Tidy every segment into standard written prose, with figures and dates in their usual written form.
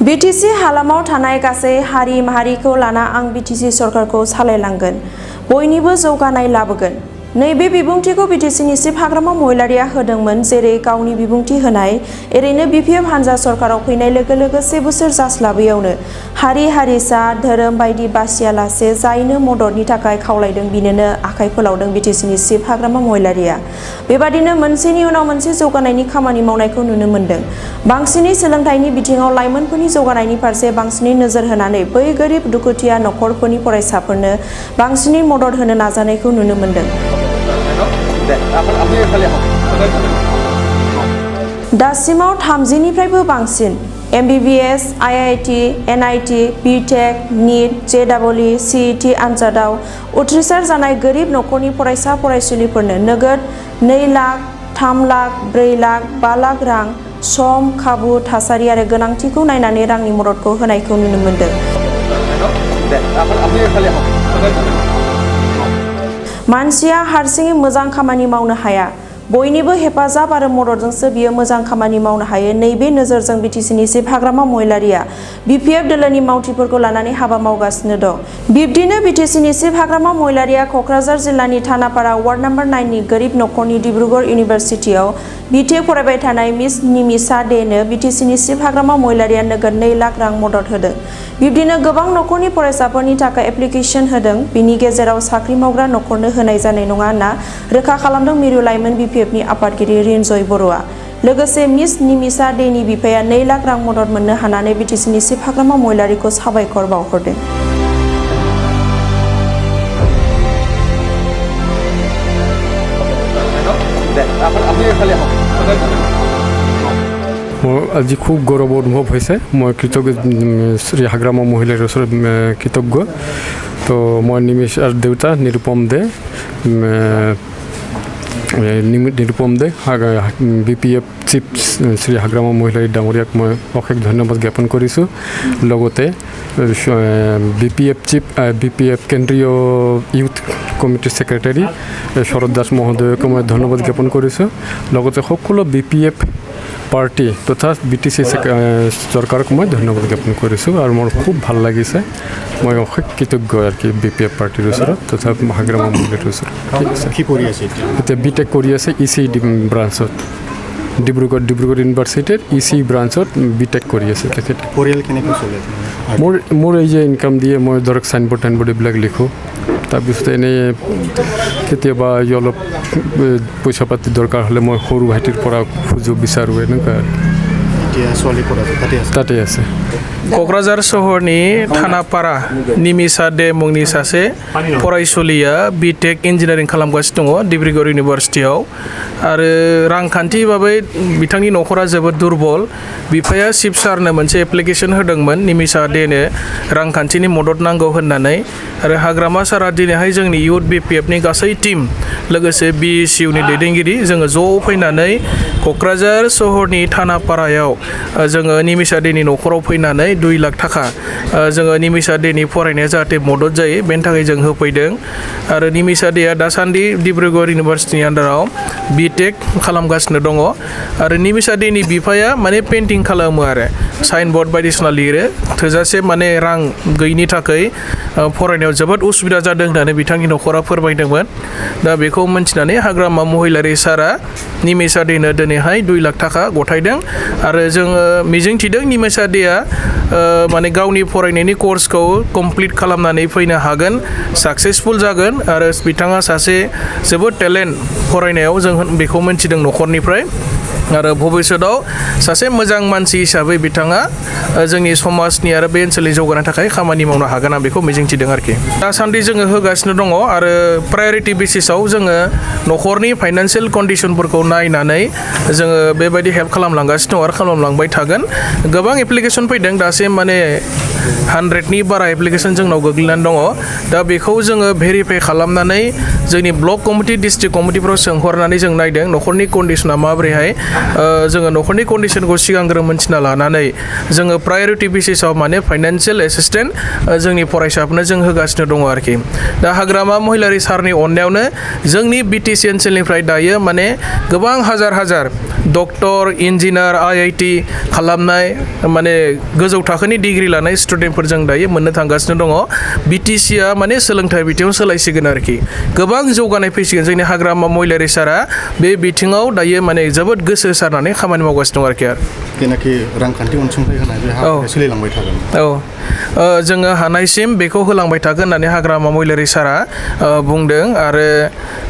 BTC हालामाव थानाय गासै हारि माहारिखौ लाना आं BTC सरकारखौ सालायलांगोन बयनिबो जौगानाय लाबोगोन नैबे बिबुंथिखौ BTCनि चिफ हाग्रामा महिलारिया होदोंमोन जेरै गावनि बिबुंथि होनाय एरैनो BPF हानजा सरकाराव फैनाय लोगो लोगो 1 बोसोर जास्लाबैयावनो हारि हारिसा धोरोम बायदि बासियालासे जायनो मददनि थाखाय खावलायदों बिनोनो आखाइ फोलावदों BTCनि चिफ हाग्रामा महिलारिया बेबादिनो मोनसेनि उनाव मोनसे जौगानायनि खामानि मावनायखौ नुनो मोनदों बांसिनै सोलोंथाइनि बिथिङाव लाइमोनफोरनि जौगानायनि फारसे बांसिनै नोजोर होनानै बै गोरिब दुखुथिया नखरफोरनि फरायसाफोरनो बांसिनै मदद होनो नाजानायखौ नुनो मोनदों दासिमाव 30 निफ्रायबो बांसिन MBBS, IIT, NIT B.Tech NEET JEE CET आनजादाव उथ्रिसार जानाय गोरिब नखरनि फरायसा फरायसुलिफोरनो नोगोद 2 लाख, 3 लाख, 4 लाख, 5 लाख रां सम खाबु थासारि आरो गोनांथिखौ नायनानै रांनि मददखौ होनायखौ नुनो मोनदों मानसिया हारसिङै मोजां खामानि मावनो हाया बयनिबो हेफाजाब आरो मददजोंसो बियो मोजां खामानि मावनो हायो नैबे नोजोरजों BTCनि चिफ हाग्रामा महिलारिया BPF दोलोनि मावथिफोरखौ लानानै हाबा मावगासिनो दं बिब्दिनो BTCनि चिफ हाग्रामा महिलारिया कक्राझार जिल्लानि थानापारा वार्ड नम्बर 9 नि गोरिब नखरनि डिब्रुगड़ इउनिभारसिटियाव B.Tech फरायबाय थानाय मिस निमिषा देनो BTCनि चिफ हाग्रामा महिलारिया नोगोद 2 लाख रां मदद होदों बिब्दिनो गोबां नखरनि फरायसाफोरनि थाखाय एप्लिकेशन होदों बिनि गेजेराव साख्रि मावग्रा नखरनो होनाय जानाय नङा होनना रोखा खालामदों मिरु लाइमोन BPFनि आफादगिरि रिनजय बर'आ लोगोसे मिस निमिषा देनि बिफाया 2 लाख रां मदद मोननो हानानै BTCनि चिफ हाग्रामा महिलारिखौ साबायखर बावहरदों आज खूब गौरव अनुभव है मैं कृतज्ञ श्री हाग्रामा महिलार ओसर कृतज्ञ तो मैं निमिषार देउता निरुपम दे BPF चिफ श्री हाग्रामा महिलारी डांगरियाक मैं अशेष धन्यवाद ज्ञापन करिছোঁ लगते BPF चिफ BPF केंद्रीय यूथ कमिटी सेक्रेटारी शरद दास महोदयक मैं धन्यवाद ज्ञापन करिছোঁ लगते सकलो BPF पार्टी तथा BTC सरकारक मैं धन्यवाद ज्ञापन करिছোঁ और मोर खूब ভাল লাগিছে मैं अशेष कृतज्ञ और कि BPF पार्टीर ओसरत तथा हाग्रामा महिलार ओसरत কি কৰি আছে এতিয়া B.Tech কৰি আছে EC ব্ৰাঞ্চত ডিব্ৰুগড় ইউনিভাৰ্চিটিৰ EC ব্ৰাঞ্চত B.Tech কৰি আছে তেখেত পৰিয়াল কেনেকৈ চলে মোৰ এই যে ইনকাম দিয়ে মই ধৰক সাইনবোৰ্ড এইবিলাক লিখোঁ তাৰপিছত এনেই কেতিয়াবা অলপ পইচা পাতি দৰকাৰ হ'লে মই সৰু ভাইটিৰ পৰা সুযোগ বিচাৰোঁ এনেকুৱা তাতে আছে कक्राझार सहरनि थानापारा निमिषा दे मुंनि सासे फरायसुलिया B.Tech इन्जिनियारिं खालामगासिनो दङ डिब्रुगड़ इउनिभारसिटियाव आरो रांखान्थि बाबै बिथांनि नखरा जोबोद दुर्बल बिफाया चिफ सारनो मोनसे एप्लिकेशन होदोंमोन निमिषा देनो रांखान्थिनि मदद नांगौ होननानै आरो हाग्रामा सारा दिनैहाय जोंनि यूथ BPFनि गासै टीम लोगोसे BCUनि दैदेनगिरि जोङो ज' फैनानै कक्राझार सहरनि थानापारायाव जोङो निमिषा देनि नखराव फैनानै 2 लाख थाखा जोङो निमिषा देनि फरायनाया जाहाथे मदद जायो बेनि थाखाय जों होफैदों आरो निमिषा देया दासान्दि डिब्रुगड़ इउनिभारसिटिनि आन्दाराव B.Tech खालामगासिनो दङ आरो निमिषा देनि बिफाया माने पेन्टिं खालामो आरो साइनबोर्ड बायदिसिना लिरो थोजासे माने रां गैयिनि थाखाय फरायनायाव जोबोद उसुबिदा जादों होननानै बिथांनि नखरा फोरमायदोंमोन दा बेखौ मिन्थिनानै हाग्रामा महिलारि सारा निमिषा देनो दिनैहाय 2 लाख थाखा गथायदों आरो जोङो मिजिंथिदों निमिषा देया माने गावनि फरायनायनि कर्सखौ कमप्लिट खालामनानै फैनो हागोन साक्सेसफुल जागोन आरो बिथाङा सासे जोबोद टेलेन्ट फरायनायाव जों बेखौ मिन्थिदों नखरनिफ्राय आरो भबिष्यताव सासे मोजां मानसि हिसाबै बिथाङा जोंनि समाजनि आरो बे ओनसोलनि जौगानायनि थाखाय खामानि मावनो हागोन आं बेखौ मिजिंथिदों आरोखि दासान्दि जोङो होगासिनो दङ आरो प्रायोरिटी बेसिसाव जोङो नखरनि फाइनान्शियेल कन्डिशनफोरखौ नायनानै जोङो बेबायदि हेल्प खालामलांगासिनो दं आरो खालामलांबाय थागोन गोबां एप्लिकेशन फैदों दासिम माने 100नि बारा एप्लिकेसन जोंनाव गोग्लैनानै दङ दा बेखौ जोङो भेरिफाइ खालामनानै जोंनि ब्लक कमिटि डिस्ट्रिक्ट कमिटिफ्राव सोंहरनानै जों नायदों न'खरनि कन्डिसना माबोरैहाय जोङो न'खरनि कन्डिसनखौ सिगांग्रो मोनथिना लानानै जोङो प्रायरिटि बेसिसाव माने फाइनान्सियेल एसिस्टेन्ट जोंनि फरायसाफोरनो जों होगासिनो दङ आरोखि दा हाग्रामा महिलारि सारनि अननायावनो जोंनि बिटिसि ओनसोलनिफ्राय दायो माने गोबां हाजार डक्टर इन्जिनियार IIT खालामनाय माने गोजौ थाखोनि डिग्रि लानाय स्टुडेन्टफोर जों दायो मोननो थांगासिनो दङ बिटिसिआ माने सोलोंथाइ बिथिङाव सोलायसिगोन आरोखि गोबां जौगानाय फैसिगोन जोंनि हाग्रामा महिलारि सारा बे बिथिङाव दायो माने जोबोद गोसो होसारनानै खामानि मावगासिनो दं आरोखि जेनाखि रांखान्थि अनसुंथाइ होनाय बे हाबाफारिया सोलिलांबाय थागोन जोङो हानायसिम बेखौ होलांबाय थागोन होननानै हाग्रामा महिलारि सारा बुंदों आरो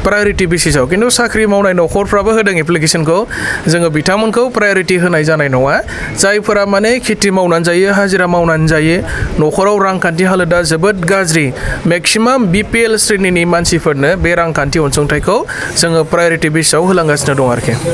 प्रायरिटि बेसिसाव खिन्थु साख्रि मावनाय न'खरफ्राबो होदों एप्लिकेसनखौ जोङो बिथांमोनखौ प्रायरिटि होनाय जानाय नङा जायफोरा माने खेथि मावनानै जायो हाजिरा मावनानै जायो न'खराव रांखान्थि हालोदा जोबोद गाज्रि मेक्सिमाम BPL श्रेणिनि मानसिफोरनो बे रांखान्थि अनसुंथाइखौ जोङो प्रायरिटि बेसिसाव होलांगासिनो दं आरोखि